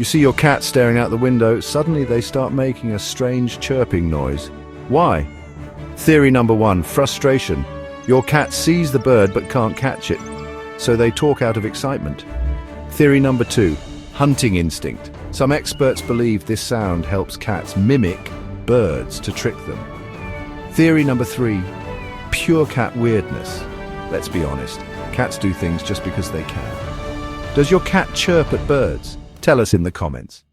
You see your cat staring out the window, suddenly they start making a strange chirping noise. Why? Theory number 1, frustration. Your cat sees the bird but can't catch it, so they talk out of excitement. Theory number 2, hunting instinct. Some experts believe this sound helps cats mimic birds to trick them. Theory number 3, pure cat weirdness. Let's be honest, cats do things just because they can. Does your cat chirp at birds? Tell us in the comments.